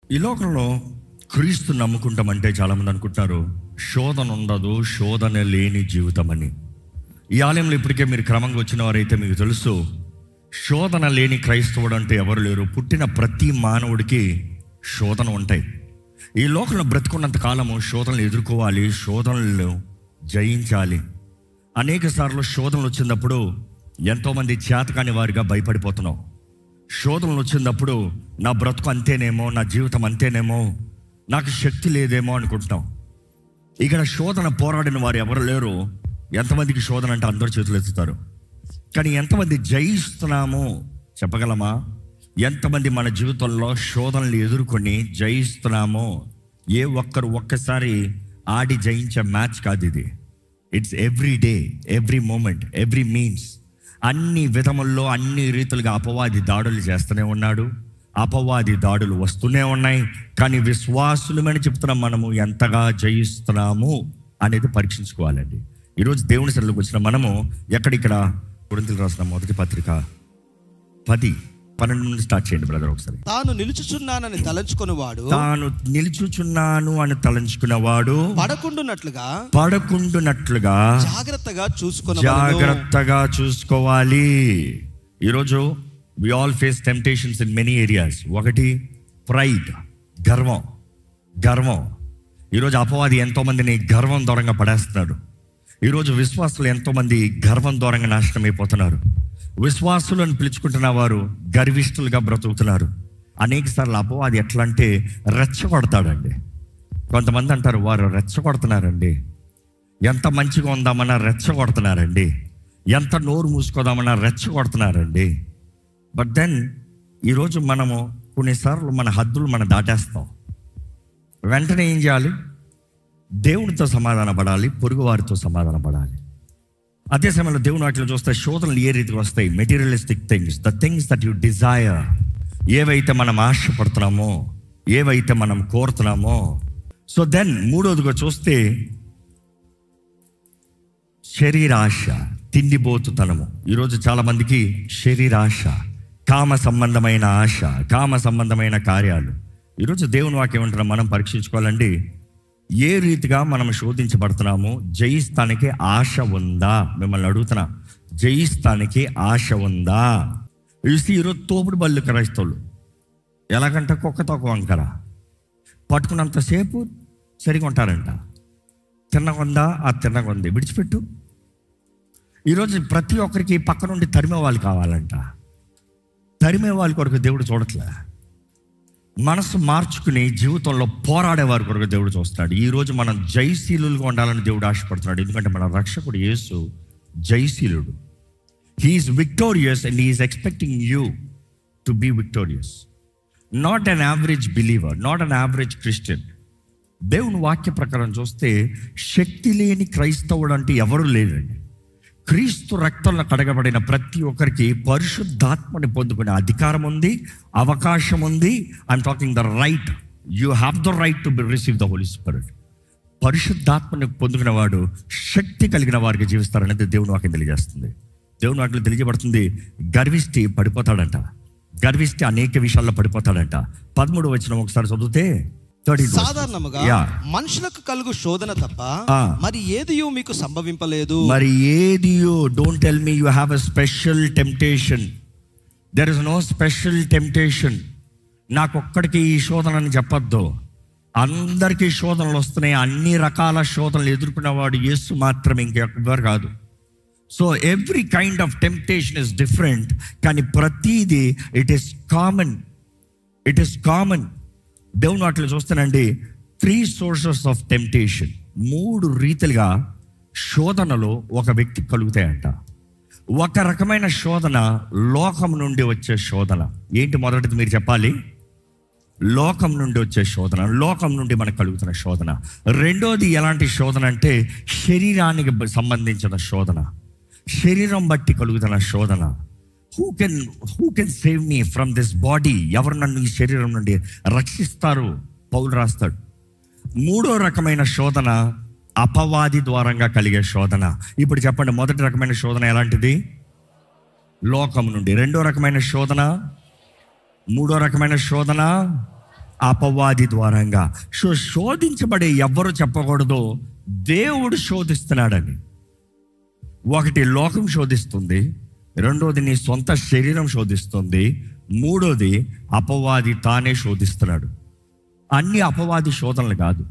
ఈ లోకంలో క్రీస్తు నమ్ముకుంటామంటే చాలామంది అనుకుంటున్నారు శోధన ఉండదు, శోధన లేని జీవితం అని. ఈ ఆలయంలో ఇప్పటికే మీరు క్రమంగా వచ్చిన వారైతే మీకు తెలుసు, శోధన లేని క్రైస్తవుడు అంటే ఎవరు లేరు. పుట్టిన ప్రతి మానవుడికి శోధన ఉంటాయి. ఈ లోకంలో బ్రతుకున్నంత కాలము శోధనలు ఎదుర్కోవాలి, శోధనలు జయించాలి. అనేక సార్లు శోధనలు వచ్చినప్పుడు ఎంతోమంది చేతకాని వారిగా భయపడిపోతున్నాం. శోధనలు వచ్చినప్పుడు నా బ్రతుకు అంతేనేమో, నా జీవితం అంతేనేమో, నాకు శక్తి లేదేమో అనుకుంటున్నాం. ఇక్కడ శోధన పోరాడిన వారు ఎవరు లేరు. ఎంతమందికి శోధన అంటే అందరూ చేతులు ఎత్తుతారు. కానీ ఎంతమంది జయిస్తున్నామో చెప్పగలమా? ఎంతమంది మన జీవితంలో శోధనలు ఎదుర్కొని జయిస్తున్నామో? ఏ ఒక్కరు ఒక్కసారి ఆడి జయించే మ్యాచ్ కాదు ఇది. It's every day, every moment, every means. అన్ని విధముల్లో అన్ని రీతులుగా అపవాది దాడులు చేస్తూనే ఉన్నాడు. అపవాది దాడులు వస్తూనే ఉన్నాయి. కానీ విశ్వాసులమని చెప్తున్నాం, మనము ఎంతగా జయిస్తున్నాము అనేది పరీక్షించుకోవాలండి. ఈరోజు దేవుని సన్నిధిలోకి వచ్చిన మనము ఇక్కడ కొరింథీయులకు రాసిన మొదటి పత్రిక 10:12 నుండి స్టార్ట్ చేయండి బ్రదర్. ఒకసారి. తాను నిలుచుచున్నాను అని తలంచుకున్నవాడు పడకుండునట్లుగా జాగ్రత్తగా చూసుకోవాలి. ఈరోజు we all face temptations in many areas. ఒకటి ప్రైడ్, గర్వం. ఈరోజు అపవాది ఎంతోమందిని గర్వం దూరంగా పడేస్తున్నాడు. ఈరోజు విశ్వాసులు ఎంతోమంది గర్వం దూరంగా నాశనం అయిపోతున్నారు. విశ్వాసులు అని పిలుచుకుంటున్న వారు గర్విష్ఠులుగా బ్రతుకుతున్నారు. అనేక సార్లు అపవాది ఎట్లా అంటే రెచ్చగొడతాడండి. కొంతమంది అంటారు వారు రెచ్చగొడుతున్నారండి, ఎంత మంచిగా ఉందామన్నా రెచ్చగొడుతున్నారండి, ఎంత నోరు మూసుకోదామన్నా రెచ్చగొడుతున్నారండి. బట్ దెన్ ఈరోజు మనము కొన్నిసార్లు మన హద్దులు మనం దాటేస్తాం. వెంటనే ఏం చేయాలి? దేవునితో సమాధాన పడాలి, పొరుగు వారితో సమాధాన పడాలి. అదే సమయంలో దేవుని వాటిలో చూస్తే శోధనలు ఏ రీతికి వస్తాయి? Materialistic things, the things that you Dzire, ఏవైతే మనం ఆశపడుతున్నామో, ఏవైతే మనం కోరుతున్నామో. సో దెన్ మూడోదిగా చూస్తే శరీరాశ, తిండిబోతుతనము. ఈరోజు చాలామందికి శరీరాశ, కామ సంబంధమైన ఆశ, కామ సంబంధమైన కార్యాలు. ఈరోజు దేవుని వాక్యం ఏమంటున్నా మనం పరీక్షించుకోవాలండి. ఏ రీతిగా మనం శోధించబడుతున్నామో జయిస్తానికి ఆశ ఉందా? మిమ్మల్ని అడుగుతున్నా, జయిస్తానికి ఆశ ఉందా? ఈరోజు తోపుడు బళ్ళు క్రైస్తవులు ఎలాగంటే కుక్కతో వంకర పట్టుకున్నంతసేపు సరిగా ఉంటారంట. తిన్నగొందా, ఆ తిన్నగొంది విడిచిపెట్టు. ఈరోజు ప్రతి ఒక్కరికి పక్క నుండి తరిమే వాళ్ళు కావాలంట. తరిమే వాళ్ళ కొరకు దేవుడు చూడట్లే. మనసు మార్చుకుని జీవితంలో పోరాడేవారి కొరకు దేవుడు చూస్తున్నాడు. ఈరోజు మనం జయశీలుగా ఉండాలని దేవుడు ఆశపడుతున్నాడు. ఎందుకంటే మన రక్షకుడు యేసు జయశీలుడు. He's victorious and he's expecting you to be victorious. Not an average believer, not an average Christian. దేవుని వాక్య ప్రకారం చూస్తే శక్తి లేని క్రైస్తవుడు అంటే ఎవరు లేరండి. క్రీస్తు రక్తంలో కడగబడిన ప్రతి ఒక్కరికి పరిశుద్ధాత్మని పొందుకునే అధికారం ఉంది, అవకాశం ఉంది. I'm talking the right. You have the right to receive the Holy Spirit. పరిశుద్ధాత్మని పొందుకున్న వాడు శక్తి కలిగిన వారికి జీవిస్తారనేది దేవుని వాక్యం తెలియజేస్తుంది. దేవుని వాక్యం తెలియజేయబడుతుంది. గర్విష్టి పడిపోతాడంట. గర్విష్టి అనేక విషయాల్లో పడిపోతాడంట. 13వ వచనం ఒకసారి చదివితే, సాధారణముగా మనుషులకు కలుగు శోధన తప్ప మరి ఏదియో మీకు సంభవింపలేదు. మరి ఏదియో, don't tell me you have a special temptation. There is no special temptation. నాకొక్కడికి ఈ శోధన అని చెప్పొద్దు. అందరికీ శోధనలు వస్తున్నాయి. అన్ని రకాల శోధనలు ఎదుర్కొన్నవాడు యేసు మాత్రమే, ఇంకెవ్వరు కాదు. So every kind of temptation is different. కానీ ప్రతిదీ ఇట్ ఈస్ కామన్. దేవుని వాటిలో చూస్తానండి, 3 sources ఆఫ్ టెంప్టేషన్. 3 రీతిలుగా శోధనలు ఒక వ్యక్తికి కలుగుతాయంట. ఒక రకమైన శోధన లోకం నుండి వచ్చే శోధన. ఏంటి మొదటిది మీరు చెప్పాలి? లోకం నుండి వచ్చే శోధన, లోకం నుండి మనకు కలుగుతున్న శోధన. రెండోది ఎలాంటి శోధన అంటే శరీరానికి సంబంధించిన శోధన, శరీరం బట్టి కలుగుతున్న శోధన. Who can save me from this body? ఎవరు నన్ను ఈ శరీరం నుండి రక్షిస్తారు? పౌలు రాస్తాడు. మూడో రకమైన శోధన అపవాది ద్వారంగా కలిగే శోధన. ఇప్పుడు చెప్పండి, మొదటి రకమైన శోధన ఎలాంటిది? లోకం నుండి. రెండో రకమైన శోధన, మూడో రకమైన శోధన అపవాది ద్వారంగా. సో శోధించబడే ఎవ్వరు చెప్పకూడదు దేవుడు శోధిస్తున్నాడని. ఒకటి లోకం శోధిస్తుంది, రెండోది నీ సొంత శరీరం శోధిస్తుంది, మూడోది అపవాది తానే శోధిస్తున్నాడు. అన్ని అపవాది శోధనలు కాదు,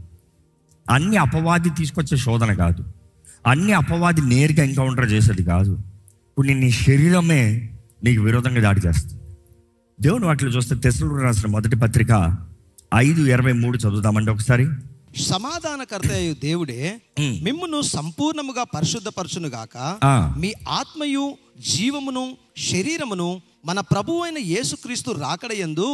అన్ని అపవాది తీసుకొచ్చే శోధన కాదు, అన్ని అపవాది నేరుగా ఎన్కౌంటర్ చేసేది కాదు. ఇప్పుడు నీ శరీరమే నీకు విరోధంగా దాడి చేస్తుంది. దేవుని వాటిలో చూస్తే తెస్సలోనికీయులకు రాసిన మొదటి పత్రిక 5:23 చదువుదామండి ఒకసారి. సమాధానకర్త అయ్యు దేవుడే మిమ్మును సంపూర్ణముగా పరిశుద్ధపరచును గాక, మీ ఆత్మయు జీవమును శరీరమును మన ప్రభువు అయిన యేసుక్రీస్తు రాకడయందు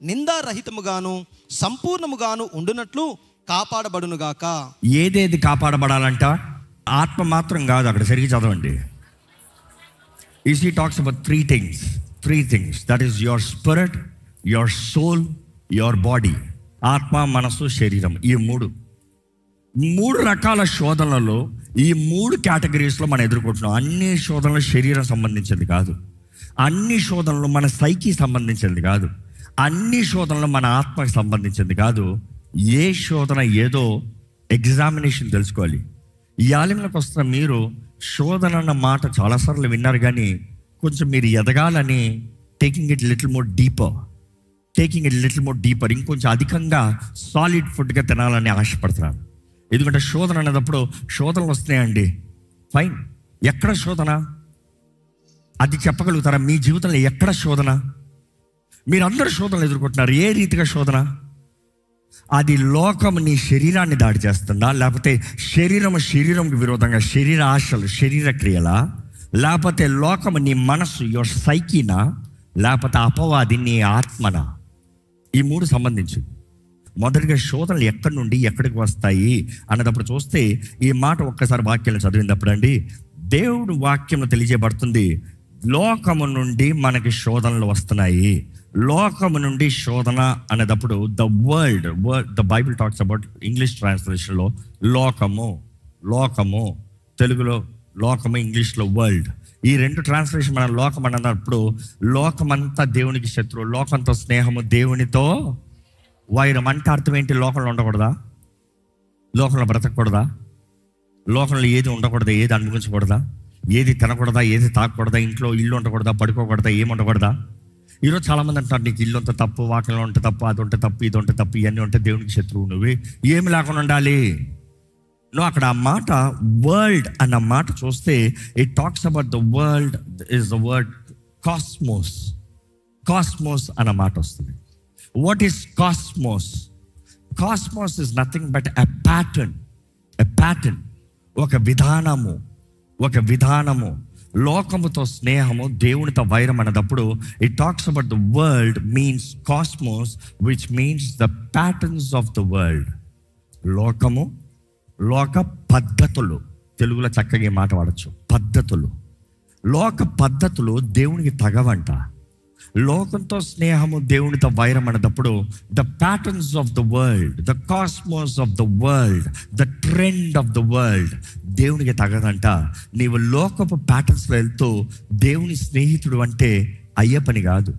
నిందారహితముగాను సంపూర్ణముగాను ఉండునట్లు కాపాడబడును గాక. ఏదేది కాపాడబడాలంట? ఆత్మ మాత్రం కాదు, అక్కడ సరిగ్గా చదవండి. He talks about three things. That is your spirit, your soul, your body. ఆత్మ, మనసు, శరీరం. ఈ మూడు రకాల శోధనలలో ఈ 3 కేటగిరీస్లో మనం ఎదుర్కొంటున్నాం. అన్ని శోధనలు శరీరం సంబంధించింది కాదు, అన్ని శోధనలు మన సైకి సంబంధించింది కాదు, అన్ని శోధనలు మన ఆత్మకి సంబంధించింది కాదు. ఏ శోధన ఏదో ఎగ్జామినేషన్ తెలుసుకోవాలి. ఈ ఆలయంలోకి వస్తున్న మీరు శోధన అన్న మాట చాలాసార్లు విన్నారు, కానీ కొంచెం మీరు ఎదగాలని taking it little more deeper, ఇంకొంచెం అధికంగా సాలిడ్ ఫుడ్గా తినాలని ఆశపడుతున్నాను. ఎందుకంటే శోధన అనేటప్పుడు శోధనలు వస్తున్నాయండి, ఫైన్. ఎక్కడ శోధన అది చెప్పగలుగుతారా? మీ జీవితంలో ఎక్కడ శోధన? మీరందరూ శోధనలు ఎదుర్కొంటున్నారు. ఏ రీతిగా శోధన? అది లోకం నీ శరీరాన్ని దాడి చేస్తుందా, లేకపోతే శరీరంకి విరోధంగా శరీర ఆశలు, శరీర క్రియలా, లేకపోతే లోకం నీ మనస్సు, యువర్ సైకినా, లేకపోతే అపవాది నీ ఆత్మనా? ఈ 3 సంబంధించి. మొదటిగా శోధనలు ఎక్కడి నుండి ఎక్కడికి వస్తాయి అన్నదప్పుడు చూస్తే ఈ మాట ఒక్కసారి వాక్యాలను చదివినప్పుడు అండి, దేవుడు వాక్యంలో తెలియజేయబడుతుంది, లోకము నుండి మనకి శోధనలు వస్తున్నాయి. లోకము నుండి శోధన అనేటప్పుడు the Bible talks about, English ట్రాన్స్లేషన్లో లోకము, తెలుగులో లోకము, ఇంగ్లీష్లో వరల్డ్. ఈ 2 ట్రాన్స్లేషన్ మన లోకం అన్నప్పుడు లోకమంతా దేవునికి శత్రువు, లోకంతో స్నేహము, దేవునితో వైరం. అంటే అర్థం ఏంటి? లోకంలో ఉండకూడదా? లోకంలో బ్రతకూడదా? లోకంలో ఏది ఉండకూడదా? ఏది అనుభవించకూడదా? ఏది తినకూడదా? ఏది తాగకూడదా? ఇంట్లో ఇల్లు ఉండకూడదా? పడుకోకూడదా? ఏమి ఉండకూడదా? ఈరోజు చాలామంది అంటారు, నీకు ఇల్లు ఉంటే తప్పు, వాకిలో ఉంటే తప్పు, అది ఉంటే తప్పు, ఇది ఉంటే తప్పు, ఇవన్నీ ఉంటే దేవునికి శత్రువు, నువ్వు ఏమి లేకుండా ఉండాలి. అక్కడ ఆ మాట వరల్డ్ అన్న మాట చూస్తే it talks about the world is the word cosmos అన్న మాట వస్తుంది. What is cosmos? Cosmos is nothing but a pattern, ఒక విధానము. లోకముతో స్నేహము, దేవునితో వైరం అన్నప్పుడు it talks about the world means cosmos, which means the patterns of the world. లోక పద్ధతులు, తెలుగులో చక్కగా మాట వాడచ్చు, పద్ధతులు. లోక పద్ధతులు దేవునికి తగవంట. లోకంతో స్నేహము, దేవునితో వైరం అన్నప్పుడు the patterns of the world, the cosmos of the world, the trend of the world దేవునికి తగదంట. నీవు లోకపు ప్యాటర్న్స్లో వెళ్తూ దేవుని స్నేహితుడు అంటే అయ్యే పని కాదు.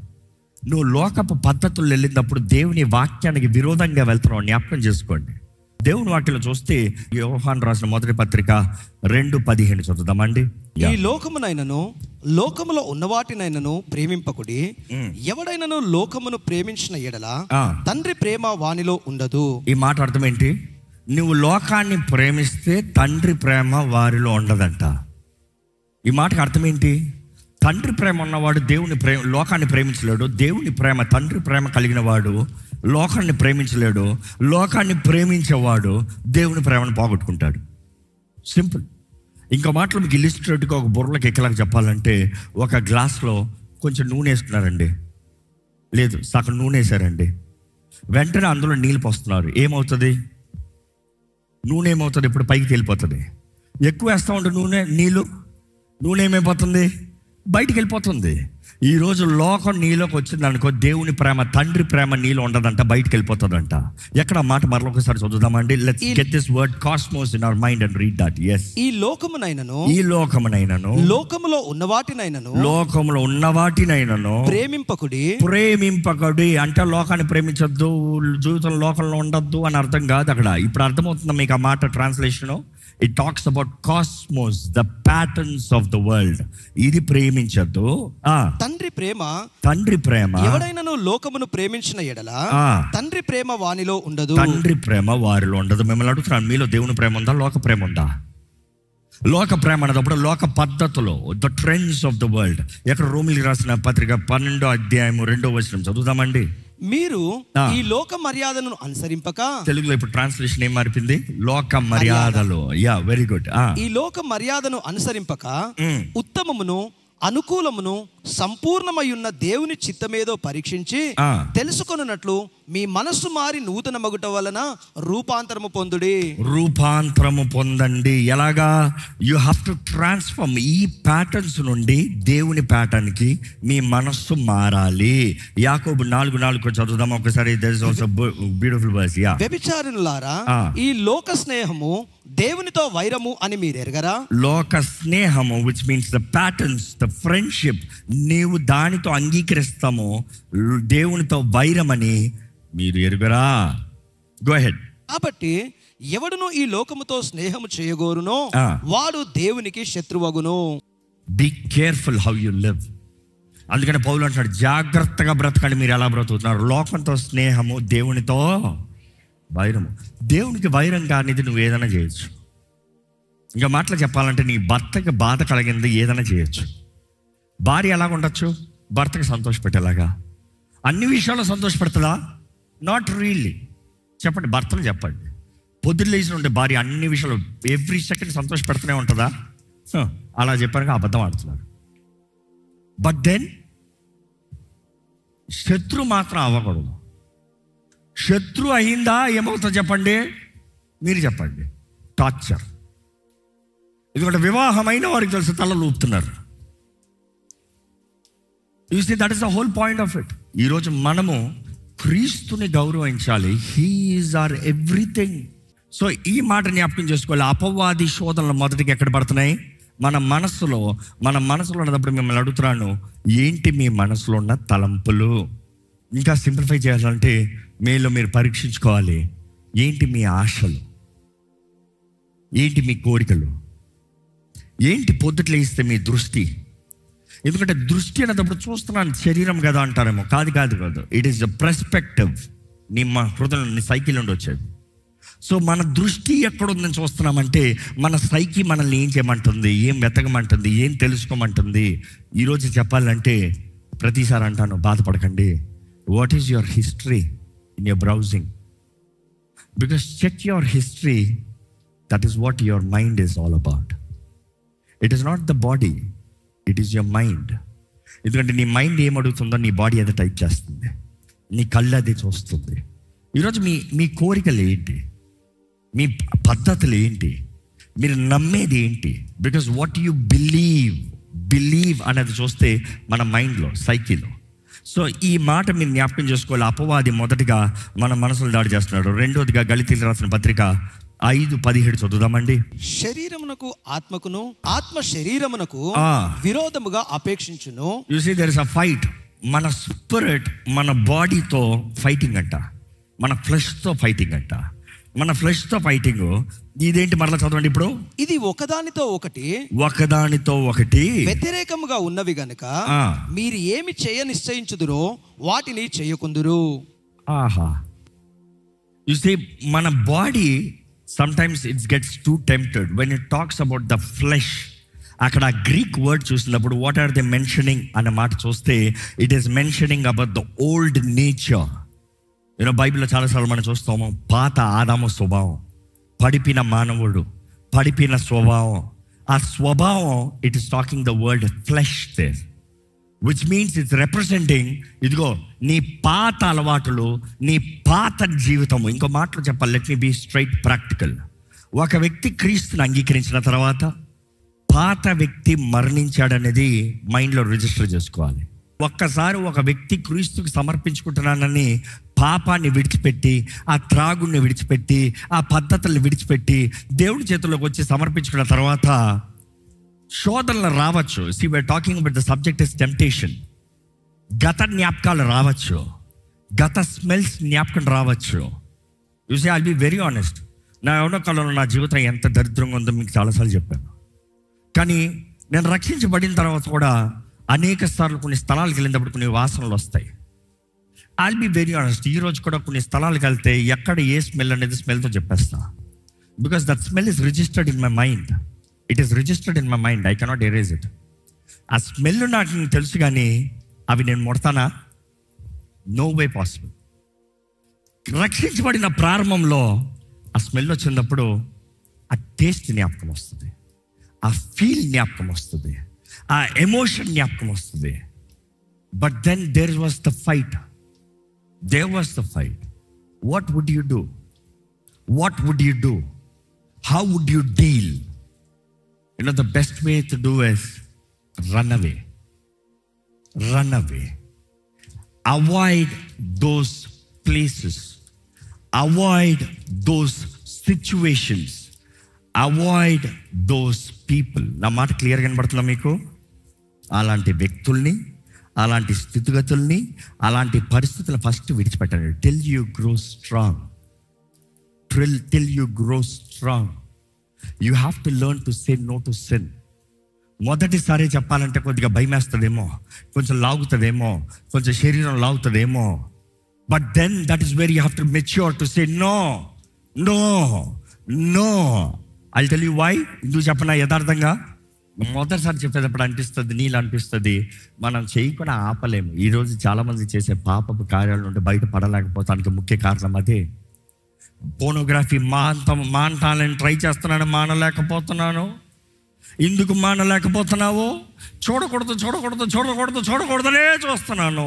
నువ్వు లోకపు పద్ధతులు వెళ్ళినప్పుడు దేవుని వాక్యానికి విరోధంగా వెళ్తున్నావు. జ్ఞాపకం చేసుకోండి. దేవుని వాక్యంలో చూస్తే యోహాను రాసిన మొదటి పత్రిక 2:15 చదువుదామండి. ఈ లోకమునైనను లోకములో ఉన్నవాటినైనను ప్రేమింపకుడి. ఎవడైనను లోకమును ప్రేమించిన ఎడల తండ్రి ప్రేమ వానిలో ఉండదు. ఈ మాట అర్థం ఏంటి? నువ్వు లోకాన్ని ప్రేమిస్తే తండ్రి ప్రేమ వారిలో ఉండదంట. ఈ మాటకు అర్థం ఏంటి? తండ్రి ప్రేమ ఉన్నవాడు లోకాన్ని ప్రేమించలేడు. దేవుని ప్రేమ, తండ్రి ప్రేమ కలిగిన వాడు లోకాన్ని ప్రేమించలేడు. లోకాన్ని ప్రేమించేవాడు దేవుని ప్రేమను పోగొట్టుకుంటాడు. సింపుల్. ఇంకో మాటలు మీకు ఇల్లిస్ట్రేట్గా ఒక బుర్రలోకి ఎక్కలాగా చెప్పాలంటే, ఒక గ్లాస్లో కొంచెం నూనె వేసుకున్నారండి, లేదు సగం నూనె వేసారండి, వెంటనే అందులో నీళ్ళు పోస్తున్నారు. ఏమవుతుంది? నూనె ఏమవుతుంది? ఇప్పుడు పైకి తేలిపోతుంది. ఎక్కువ వేస్తూ ఉంటే నూనె ఏమైపోతుంది? బయటికి వెళ్ళిపోతుంది. ఈ రోజు లోకం నీలోకి వచ్చింది అనుకో, దేవుని ప్రేమ, తండ్రి ప్రేమ నీలో ఉండదంట, బయటకు వెళ్ళిపోతుందంట. ఎక్కడ మాట మరొకసారి చదువుదామండి. Let's get this word cosmos in our mind and read that. yes, ఈ లోకమునైనను లోకములో ఉన్నవాటినైనను ప్రేమింపకుడి అంటే లోకాన్ని ప్రేమించొద్దు, జీవితం లోకంలో ఉండొద్దు అని అర్థం కాదు అక్కడ. ఇప్పుడు అర్థమవుతుందా మీకు ఆ మాట translation? It talks about cosmos, the patterns of the world. ఇది ప్రేమించద్దు. తండ్రి ప్రేమ ఎవడైనను లోకమును ప్రేమించిన ఎడల తండ్రి ప్రేమ వానిలో ఉండదు. తండ్రి ప్రేమ వారిలో ఉండదు. మిమ్మల్ని అడుగుతున్నాను, మీలో దేవుని ప్రేమ ఉందా, లోక ప్రేమ ఉందా? లోక ప్రేమ అన్నప్పుడు లోక పద్ధతులు, the trends of the world. ఎక్కడ రోమిలికి రాసిన పత్రిక 12:2 చదువుదామండి. మీరు ఈ లోక మర్యాదను అనుసరింపక, తెలుగులో ఇప్పుడు ట్రాన్స్లేషన్ ఏం మారిపోయింది, లోక మర్యాదలు. Yeah, very good. ఈ లోక మర్యాదను అనుసరింపక ఉత్తమమును అనుకూలమును సంపూర్ణమై ఉన్న దేవుని చిత్తమేదో పరీక్షించి తెలుసుకొనున్నట్లు మీ మనస్సు మారి నూతన మగుట వలన రూపాంతరము పొందండి. ఎలాగా? You have to transform. ఈ ప్యాటర్న్స్ నుండి దేవుని ప్యాటర్న్ కి మీ మనస్సు మారాలి. యాకోబు 4:4 చదువుదాం ఒకసారి. There is also beautiful verse. Yeah, వ్యభిచారులారా, ఈ లోక స్నేహము దేవునితో వైరము అని మీరు ఎరగరా? లోక స్నేహము, which means the patterns, the friendship, నీవు దానితో అంగీకరిస్తాము, దేవునితో వైరమని మీరు ఎరుగరా? Go ahead. కాబట్టి ఎవడును ఈ లోకముతో స్నేహము చేయగోరునో వాడు దేవునికి శత్రువగును. Be careful how you live. అందుకని పౌలు అంటాడు, జాగ్రత్తగా బ్రతకండి. మీరు ఎలా బ్రతుకుతున్నారు? లోకంతో స్నేహము, దేవునితో వైరము. దేవునికి వైరం కానిది నువ్వు ఏదైనా చేయొచ్చు. ఇంకా మాటలు చెప్పాలంటే, నీ భర్తకి బాధ కలిగింది ఏదైనా చేయొచ్చు. భార్య ఎలాగ ఉండొచ్చు? భర్తకి సంతోషపెట్టేలాగా. అన్ని విషయాల్లో సంతోషపెడుతుందా? Not really. చెప్పండి, భర్తలు చెప్పండి. పొద్దున్న లేచిన ఉంటే భార్య అన్ని విషయాలు ఎవ్రీ సెకండ్ సంతోషపెడుతూనే ఉంటుందా? అలా చెప్పారుగా అబద్ధం ఆడుతున్నారు. బట్ దెన్ శత్రు మాత్రం అవ్వకూడదు. శత్రు అయిందా ఏమవుతుందో చెప్పండి, మీరు చెప్పండి. టార్చర్. ఎందుకంటే వివాహమైన వారికి తెలిసి తలలు ఊపుతున్నారు. You see, that is the whole point of it. ఈరోజు మనము క్రీస్తుని గౌరవించాలి. He is our everything. So ఈ మాట జ్ఞాపకం చేసుకోవాలి. అపవాది శోధనలు మొదటికి ఎక్కడ పడుతున్నాయి? మన మనసులో ఉన్నప్పుడు మిమ్మల్ని అడుగుతున్నాను, ఏంటి మీ మనసులో ఉన్న తలంపులు? ఇంకా సింప్లిఫై చేయాలంటే మీలో మీరు పరీక్షించుకోవాలి. ఏంటి మీ ఆశలు? ఏంటి మీ కోరికలు? ఏంటి పొద్దుట్లో ఇస్తే మీ దృష్టి? ఎందుకంటే దృష్టి అనేటప్పుడు చూస్తున్నాను శరీరం కదా అంటారేమో. కాదు. It is the perspective. నీ మా హృదయం, నీ సైకిల్ నుండి వచ్చేది. సో మన దృష్టి ఎక్కడుందని చూస్తున్నామంటే మన సైకి మనల్ని ఏం చేయమంటుంది, ఏం వెతకమంటుంది, ఏం తెలుసుకోమంటుంది. ఈరోజు చెప్పాలంటే ప్రతిసారి అంటాను, బాధపడకండి. What is your history in your browsing? Because check your history. That is what your mind is all about. It is not the body, it is your mind. ఎందుకంటే నీ మైండ్ ఏం అడుగుతుందో నీ బాడీ అదే టైప్ చేస్తుంది, నీ కళ్ళు అదే చూస్తుంది. ఈరోజు మీ కోరికలు ఏంటి? మీ పద్ధతులు ఏంటి? మీరు నమ్మేది ఏంటి? బికాజ్ వాట్ యు బిలీవ్ అనేది చూస్తే మన మైండ్లో, సైకిల్లో. సో ఈ మాట మీరు జ్ఞాపకం చేసుకోవాలి. అపవాది మొదటిగా మన మనసులు దాడి చేస్తున్నాడు. రెండోదిగా గళితీయులకు రాసిన పత్రిక 5:17 చదువుదామండి. శరీరమునకు ఆత్మకును, ఆత్మ శరీరమునకు విరోధముగా అపేక్షించును. You see there is a fight. మన స్పిరిట్ మన బాడీతో ఫైటింగ్ అంట, మన ఫ్లెష్తో ఫైటింగ్ అంట. మన ఫ్లెష్తో ఫైటింగ్. ఇదేంటి మరలా చదవండి ఇప్పుడు. ఇది ఒకదానితో ఒకటి వ్యతిరేకముగా ఉన్నవి గనుక మీరు ఏమి చేయ నిశ్చయించుదురో వాటిని చేయకుందురు. ఆహా. యు సీ, మన body sometimes it gets too tempted when it talks about the flesh. అక్కడ గ్రీక్ వర్డ్ చూసినప్పుడు వాట్ ఆర్ దే మెన్షనింగ్ అన్న మాట చూస్తే it is mentioning about the old nature. You know బైబిల్లో చాలాసార్లు మనం చూస్తాము పాత ఆదాము స్వభావం, పడిపిన మానవుడు, పడిపిన స్వభావం. ఆ స్వభావం it is talking the word flesh there, which means it's representing ఇదిగో నీ పాత అలవాటులు, నీ పాత జీవితము. ఇంకో మాటలు చెప్పాలి, let me be straight practical. ఒక వ్యక్తి క్రీస్తుని అంగీకరించిన తర్వాత పాత వ్యక్తి మరణించాడనేది మైండ్లో రిజిస్టర్ చేసుకోవాలి. ఒక్కసారి ఒక వ్యక్తి క్రీస్తుకు సమర్పించుకుంటున్నానని పాపాన్ని విడిచిపెట్టి, ఆ త్రాగుడిని విడిచిపెట్టి, ఆ పద్ధతుల్ని విడిచిపెట్టి దేవుడి చేతుల్లోకి వచ్చి సమర్పించుకున్న తర్వాత శోధనలు రావచ్చు. See, we're talking about the subject is temptation. గత జ్ఞాపకాలు రావచ్చు, గత స్మెల్స్ జ్ఞాపకం రావచ్చు. You say, I'll be very honest. నా ఎవరో కాలంలో నా జీవితం ఎంత దరిద్రంగా ఉందో మీకు చాలాసార్లు చెప్పాను. కానీ నేను రక్షించబడిన తర్వాత కూడా అనేక సార్లు కొన్ని స్థలాలకు వెళ్ళినప్పుడు కొన్ని వాసనలు వస్తాయి. I'll be very honest. ఈ రోజు కూడా కొన్ని స్థలాలకు వెళ్తే ఎక్కడ ఏ స్మెల్ అనేది స్మెల్తో చెప్పేస్తా. Because that smell is registered in my mind. It is registered in my mind. I cannot erase it. ఆ స్మెల్ నాకు తెలుసు, కానీ అవి నేను ముడతానా? No way possible. రక్షించబడిన ప్రారంభంలో ఆ స్మెల్ వచ్చినప్పుడు ఆ టేస్ట్ జ్ఞాపకం వస్తుంది, ఆ ఫీల్ జ్ఞాపకం వస్తుంది, ఆ ఎమోషన్ జ్ఞాపకం వస్తుంది. But then there was the fight. There was the fight. What would you do? What would you do? How would you deal? You know, the best way to do is run away. Run away. Avoid those places. Avoid those situations. Avoid those people. నా మాట క్లియర్గా కనబడుతుందా మీకు? అలాంటి వ్యక్తుల్ని, అలాంటి స్థితిగతుల్ని, అలాంటి పరిస్థితులను ఫస్ట్ విడిచిపెట్టండి. Till you grow strong. Till you grow strong. You have to learn to say no to sin. మొదటిసారి చెప్పాలంటే కొద్దిగా భయం వేస్తుందేమో, కొంచెం లాగుతుందేమో, కొంచెం శరీరం లాగుతుందేమో. But then that is very you have to mature to say no, no, no. I tell you why. ఎందుకు చెప్పనా? యథార్థంగా మొదటిసారి చెప్పేటప్పుడు అనిపిస్తుంది, నీళ్ళు అనిపిస్తుంది, మనం చేయకుండా ఆపలేము. ఈరోజు చాలామంది చేసే పాపపు కార్యాల నుండి బయట పడలేకపోతానికి ముఖ్య కారణం అదే. పోనోగ్రఫీ మానటాలని ట్రై చేస్తున్నాను, మానలేకపోతున్నాను. ఎందుకు మానలేకపోతున్నావు? చూడకూడదనే చూస్తున్నాను.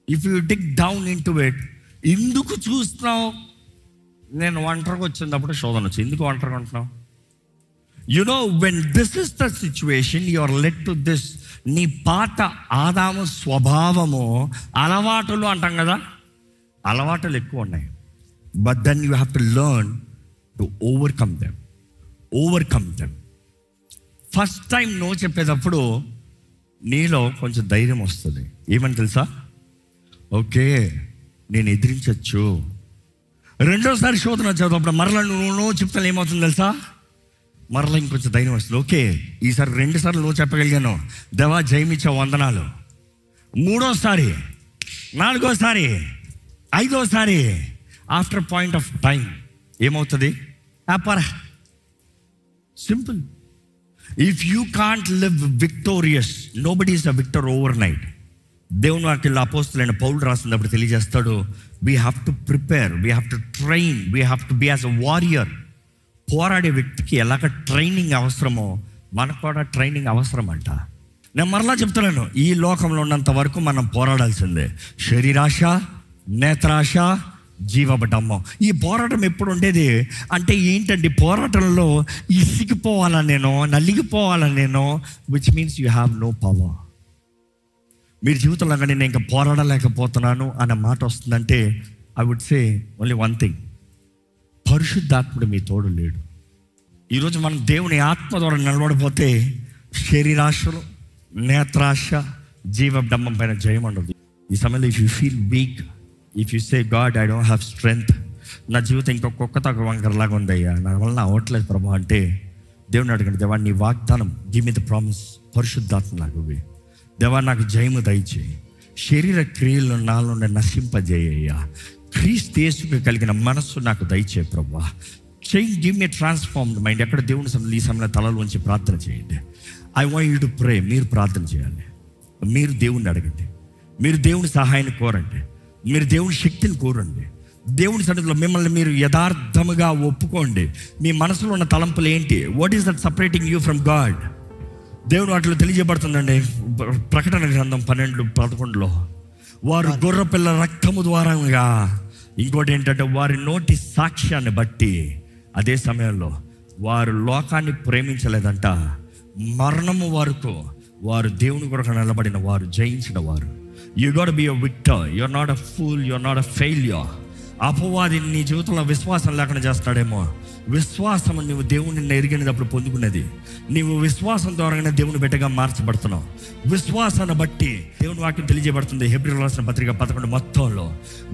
If you dig down in to it, ఎందుకు చూస్తున్నావు? నేను ఒంటరిగా వచ్చినప్పుడు శోధన వచ్చింది. ఎందుకు ఒంటరిగా ఉంటున్నావు? You know, when this is the situation, you are led to this. నీ పాత ఆదాము స్వభావము, అలవాటులు అంటాం కదా, అలవాటులు ఎక్కువ ఉన్నాయి. But then you have to learn to overcome them. First time no చెప్పేటప్పుడు నీలో కొంచెం ధైర్యం వస్తుంది. ఏమని తెలుసా? ఓకే, నేను ఎదిరించచ్చు. రెండోసారి శోధన వచ్చేటప్పుడు మరలా నువ్వు నో చెప్తాను, ఏమవుతుంది తెలుసా? మరలా ఇంకొంచెం ధైర్యం వస్తుంది. ఓకే, ఈసారి 2 సార్లు నో చెప్పగలిగాను, దేవా జయమిచ్చే వందనాలు. 3ఓసారి, 4ఓసారి, 5ఓసారి, ఆఫ్టర్ పాయింట్ ఆఫ్ టైం ఏమవుతుంది? Simple. If you can't live victorious, nobody is a victor overnight. దేవుని వాక్యంలో అపోస్తులైన పౌలు రాసినప్పుడు తెలియజేస్తాడు, we have to prepare, we have to train, we have to be as a warrior. పోరాడే వ్యక్తికి ఎలాగ training అవసరమో మనకు కూడా ట్రైనింగ్ అవసరం అంట. నేను మరలా చెప్తున్నాను, ఈ లోకంలో ఉన్నంత వరకు మనం పోరాడాల్సిందే. శరీరాశ, నేత్రాశ, జీవబడమ్మం. ఈ పోరాటం ఎప్పుడు ఉండేది అంటే ఏంటండి? పోరాటంలో ఇసిగిపోవాలా నేను, నలిగిపోవాలా నేను, which means you have no power. మీరు జీవితంలో కానీ నేను ఇంకా పోరాడలేకపోతున్నాను అన్న మాట వస్తుందంటే I would say only one thing, పరిశుద్ధాత్ముడు మీ తోడు లేడు. ఈరోజు మనం దేవుని ఆత్మ ద్వారా నిలబడిపోతే శరీరాశలు, నేత్రాశ, జీవబడమ్మం పైన జయం ఉండదు. ఈ సమయంలో if you feel week, if you say God I don't have strength, నా జీవితం ఇంకా కుక్క తగ్గ వంకరలాగా ఉందయ్యా, నా వల్ల అవ్వట్లేదు ప్రభు అంటే, దేవుని అడగండి, దేవా నీ వాగ్దానం, గివ్ మీ ద ప్రామిస్, పరిశుద్ధాత్మ నాకు ఇవ్వి. దేవా నాకు జయము దయచేయి, శరీర క్రియలను నాలో నశింపజేయ్యా, క్రీస్తు యేసుకు కలిగిన మనస్సు నాకు దయచేయి ప్రభు. Change, give me transformed mind. ఎక్కడ దేవుని ఈ సమయంలో తలలో ఉంచి ప్రార్థన చేయండి. I want you to pray. మీరు ప్రార్థన చేయాలి, మీరు దేవుణ్ణి అడగండి, మీరు దేవుని సహాయాన్ని కోరండి, మీరు దేవుని శక్తిని కోరండి. దేవుని సన్నిధిలో మిమ్మల్ని మీరు యథార్థముగా ఒప్పుకోండి. మీ మనసులో ఉన్న తలంపులు ఏంటి? What is that separating you from God? దేవుడు వాటిలో తెలియజేయబడుతుందండి. ప్రకటన గ్రంథం 12:11 వారు గొర్రెపిల్ల రక్తము ద్వారంగా, ఇంకోటి ఏంటంటే వారి నోటి సాక్ష్యాన్ని బట్టి, అదే సమయంలో వారు లోకాన్ని ప్రేమించలేదంట, మరణము వరకు వారు దేవుని కొరకు నిలబడిన వారు, జయించిన వారు. You got be a victor. You are not a fool, you are not a failure. అపవాది నీ జీవితంలో విశ్వాసం లేకుండా చేస్తాడేమో. విశ్వాసం నువ్వు దేవుని ఎరిగినప్పుడు పొందుకున్నది. నీవు విశ్వాసం ద్వారానే దేవుని బిడ్డగా మార్చబడుతున్నావు. విశ్వాసాన్ని బట్టి దేవుని వాక్యం తెలియజేయబడుతుంది. హెబ్రీయులకు రాసిన పత్రిక 11 మొత్తంలో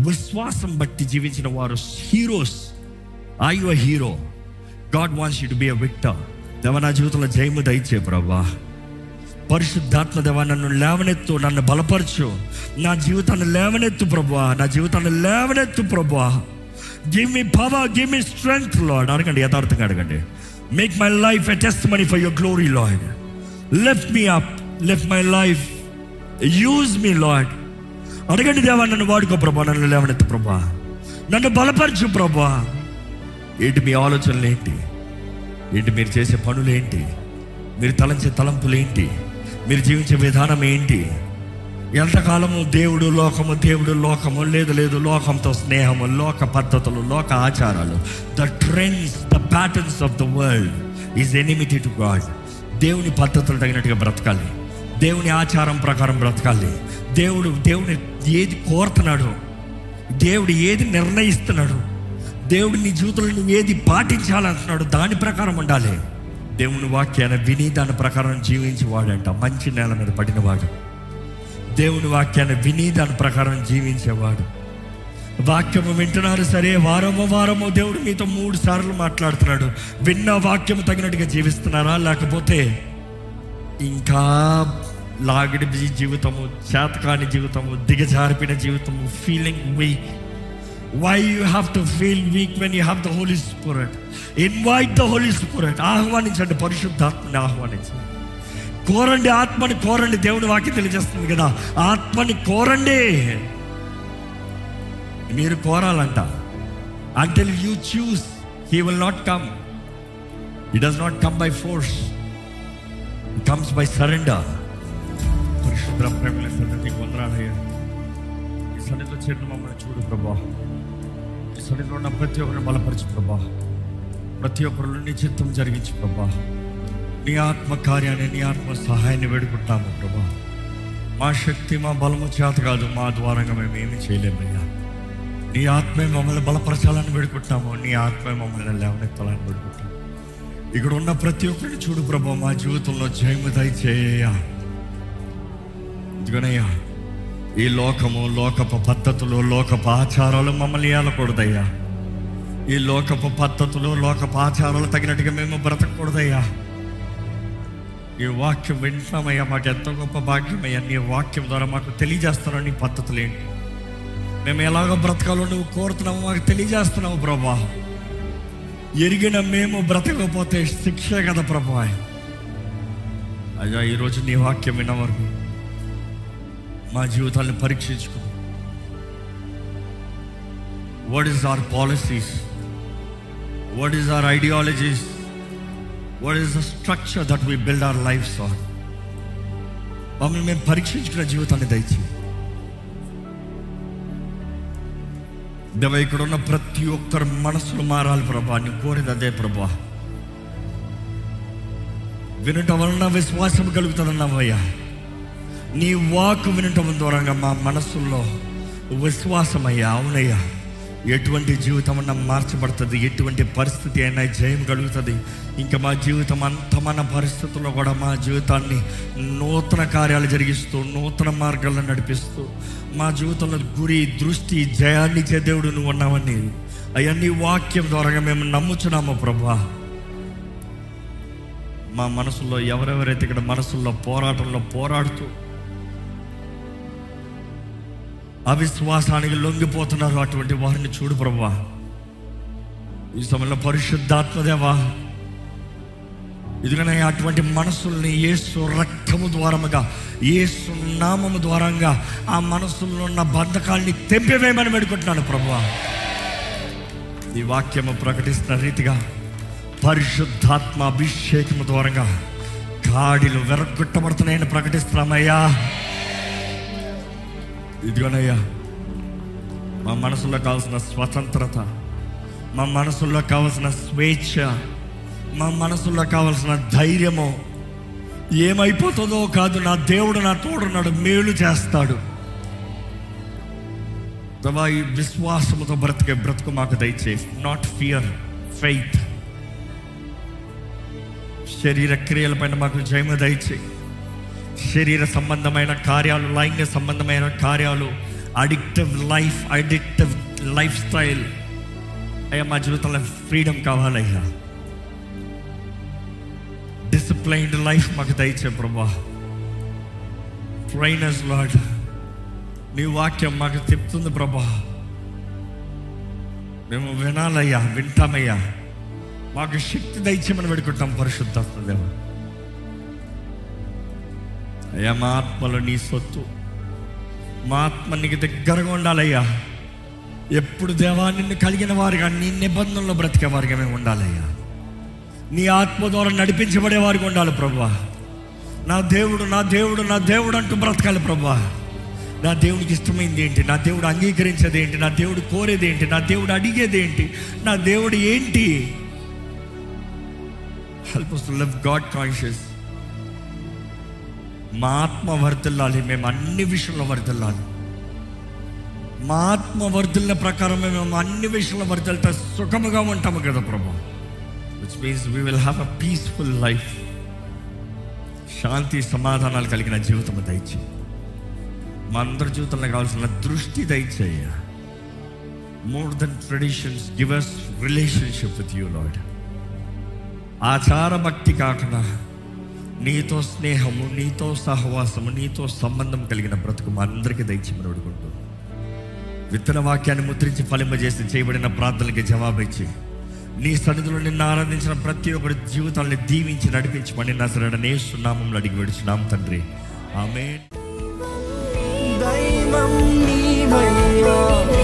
విశ్వాసం బట్టి జీవించిన వారు heroes. Are you a hero? God wants you to be a victor. దేవా, నా జీవితంలో జయము దయచే ప్రభువా. పరిశుద్ధాత్మ దేవా, నన్ను లేవనెత్తు, నన్ను బలపరచు, నా జీవితాన్ని లేవనెత్తు ప్రభువా, నా జీవితాన్ని లేవనెత్తు ప్రభువా. Give me power, give me strength lord. అడగండి, యథార్థంగా అడగండి. Make my life a testimony for your glory lord. Lift me up, lift my life, use me lord. అడగండి, దేవా నన్ను వాడుకో ప్రభా, నన్ను లేవనెత్తు ప్రభా, నన్ను బలపరచు ప్రభా. ఏంటి మీ ఆలోచనలు ఏంటి? ఏంటి మీరు చేసే పనులు ఏంటి? మీరు తలంచే తలంపులు ఏంటి? మీరు జీవించే విధానం ఏంటి? ఎంతకాలము దేవుడు లోకము, దేవుడు లోకము, లేదు లోకంతో స్నేహము, లోక పద్ధతులు, లోక ఆచారాలు, the trends, the patterns of the world is enmity to God. దేవుని పద్ధతులు తగినట్టుగా బ్రతకాలి, దేవుని ఆచారం ప్రకారం బ్రతకాలి. దేవుడు ఏది కోరుతున్నాడు, దేవుడు ఏది నిర్ణయిస్తున్నాడు, దేవుడు నీ జీవితంలో నువ్వు ఏది పాటించాలంటున్నాడు, దాని ప్రకారం ఉండాలి. దేవుని వాక్యాన్ని విని దాని ప్రకారం జీవించేవాడంట మంచి నేల మీద పడినవాడు. దేవుని వాక్యాన్ని విని దాని ప్రకారం జీవించేవాడు. వాక్యము వింటున్నారు సరే, వారము దేవుడు మీతో 3 సార్లు మాట్లాడుతున్నాడు. విన్న వాక్యము తగినట్టుగా జీవిస్తున్నారా? లేకపోతే ఇంకా లాగిడి జీవితము, చేతకాని జీవితము, దిగజారిపిన జీవితము, feeling week. Why you have to feel weak when you have the Holy Spirit? Invite the Holy Spirit. ఆహ్వానించండి, పరిశుద్ధాత్మని ఆహ్వానించండి. కోరండి, ఆత్మని కోరండి. దేవుని వాక్యం తెలియజేస్తుంది కదా, ఆత్మని కోరండి. మీరు కోరాలంట. Until you choose, He will not come. He does not come by force. He comes by surrender. పరిశుద్ధ ప్రేమల సన్నిధికి వందనాలయ్యా. ఈ సన్నిధిలో చేరిన మమ్మల్ని చూడు ప్రభా. ఈ సన్నిధిలో ఉన్న ప్రతి ఒక్కరిని బలపరచు ప్రభా. ప్రతి ఒక్కరిలో నీ చిత్తం జరిగించు ప్రభా. నీ ఆత్మ కార్యాన్ని, నీ ఆత్మ సహాయాన్ని వేడుకుంటాము ప్రభా. మా శక్తి, మా బలము చేత కాదు, మా ద్వారంగా మేము ఏమి చేయలేమయ్యా. నీ ఆత్మే మమ్మల్ని బలపరచాలని వేడుకుంటాము. నీ ఆత్మే మమ్మల్ని లేవనెత్తాలని వేడుకుంటాము. ఇక్కడ ఉన్న ప్రతి ఒక్కరిని చూడు ప్రభా. మా జీవితంలో జయము దయచేయ. ఇదిగోనయ్యా, ఈ లోకము, లోకపు పద్ధతులు, లోకపు ఆచారాలు మమ్మల్ని ఏలకూడదయ్యా. ఈ లోకపు పద్ధతులు, లోకపు ఆచారాలు తగినట్టుగా మేము బ్రతకూడదయ్యా. ఈ వాక్యం వింటామయ్యా, మాకు ఎంతో గొప్ప భాగ్యమయ్యా. నీ వాక్యం ద్వారా మాకు తెలియజేస్తున్నావు నీ పద్ధతులు ఏంటి, మేము ఎలాగో బ్రతకాలో నువ్వు కోరుతున్నావు మాకు తెలియజేస్తున్నావు ప్రభా. ఎరిగిన మేము బ్రతకపోతే శిక్షే కదా ప్రభా. అయ్యా, ఈరోజు నీ వాక్యం విన్న వరకు మా జీవితాలను పరీక్షించుకుని, what is our policies, what is our ideologies, what is the structure that we build our lifes on. మమ్మల్ని మేము పరీక్షించుకున్న జీవితాన్ని దయచేయి దేవా. ఇక్కడ ఉన్న ప్రతి ఒక్కరు మనసులు మారాలి ప్రభా. నువ్వు కోరేది అదే ప్రభా. వినటం వలన విశ్వాసం కలుగుతుందన్నావయ్యా. నీ వాక్ వినటం ద్వారా మా మనసుల్లో విశ్వాసమయ్యా. అవునయ్యా, ఎటువంటి జీవితం అన్నా మార్చబడుతుంది, ఎటువంటి పరిస్థితి అయినా జయం కలుగుతుంది. ఇంకా మా జీవితం అంతమైన పరిస్థితుల్లో కూడా మా జీవితాన్ని నూతన కార్యాలు జరిగిస్తూ, నూతన మార్గాలను నడిపిస్తూ, మా జీవితంలో గురి, దృష్టి, జయాన్ని ఇచ్చే దేవుడు నువ్వు ఉన్నావని అవన్నీ వాక్యం ద్వారా మేము నమ్ముచున్నాము ప్రభా. మా మనసుల్లో ఎవరెవరైతే ఇక్కడ మనసుల్లో పోరాటంలో పోరాడుతూ అవిశ్వాసానికి లొంగిపోతున్నారు, అటువంటి వారిని చూడు ప్రభా. ఈ సమయంలో పరిశుద్ధాత్మదేవా, ఇదిగోనే అటువంటి మనసుల్ని యేసు రక్తము ద్వారముగా, యేసు నామము ద్వారంగా ఆ మనసుల్లో ఉన్న బంధకాల్ని తెంపివేయమని వేడుకుంటున్నాను ప్రభువా. ఈ వాక్యము ప్రకటిస్తున్న రీతిగా పరిశుద్ధాత్మ అభిషేకము ద్వారంగా కాడిలు వెరగొట్టబడుతున్నాయని ప్రకటిస్తున్నామయ్యా. ఇదిగోనయ్యా, మా మనసులో కావాల్సిన స్వతంత్రత, మా మనసుల్లో కావాల్సిన స్వేచ్ఛ, మా మనసుల్లో కావాల్సిన ధైర్యము ఏమైపోతుందో కాదు, నా దేవుడు నా తోడున్నాడు, మేలు చేస్తాడు. ప్రభా, ఈ విశ్వాసముతో బ్రతుకు మాకు దయచే. Not fear, faith. శరీర క్రియలపైన మాకు జయము దయచే. శరీర సంబంధమైన కార్యాలు, లైంగిక సంబంధమైన కార్యాలు, అడిక్టివ్ లైఫ్ స్టైల్ అయ్యా, మా జీవితంలో ఫ్రీడమ్ కావాలయ్యా. డిసిప్లైన్డ్ లైఫ్ మాకు దయచే ప్రభా. ట్రైనర్స్ లార్డ్, నీ వాక్యం మాకు చెప్తుంది ప్రభా, మేము వినాలయ్యా, వింటామయ్యా. మాకు శక్తి దయచేయమని పెడుకుంటాం పరిశుద్ధాత్మ దేవా. అయ్యా, మా ఆత్మలో నీ సొత్తు, మా ఆత్మ నీకు దగ్గరగా ఉండాలయ్యా. ఎప్పుడు దేవా నిన్ను కలిగిన వారుగా, నీ నిబంధనలో బ్రతికేవారుగా మేము ఉండాలయ్యా. నీ ఆత్మ ద్వారా నడిపించబడేవారుగా ఉండాలి ప్రభా. నా దేవుడు, నా దేవుడు, నా దేవుడు అంటూ బ్రతకాలి ప్రభా. నా దేవుడికి ఇష్టమైంది ఏంటి, నా దేవుడు అంగీకరించేది ఏంటి, నా దేవుడు కోరేది ఏంటి, నా దేవుడు అడిగేది ఏంటి, నా దేవుడు ఏంటి? Help us to live God conscious. మా ఆత్మ వర్ధిల్లాలి, మేము అన్ని విషయంలో వర్ధిల్లాలి. మా ఆత్మ వర్ధిల్లిన ప్రకారం మేము అన్ని విషయంలో వర్ధిల్తా సుఖముగా ఉంటాము కదా ప్రభా. Which means we will have a peaceful life. శాంతి సమాధానాలు కలిగిన జీవితం దయచేయి. మా అందరి జీవితంలో కావాల్సిన దృష్టి దయచేయ. More than traditions, give us relationship with you Lord. ఆచార భక్తి కాకుండా నీతో స్నేహము, నీతో సహవాసము, నీతో సంబంధం కలిగిన బ్రతుకు మా అందరికీ దయచేయమని అడుగుకుంటూ, విత్తన వాక్యాన్ని ముద్రించి ఫలింపజేసి చేయబడిన ప్రార్థనలకి జవాబిచ్చి, నీ సన్నిధిలో నిన్ను ఆరాధించిన ప్రతి ఒక్కరి జీవితాన్ని దీవించి నడిపించమని నజరేయుడైన యేసు నామములో అడిగి వేడుచున్నాం తండ్రి, ఆమేన్. దైవం నీవయ్యా.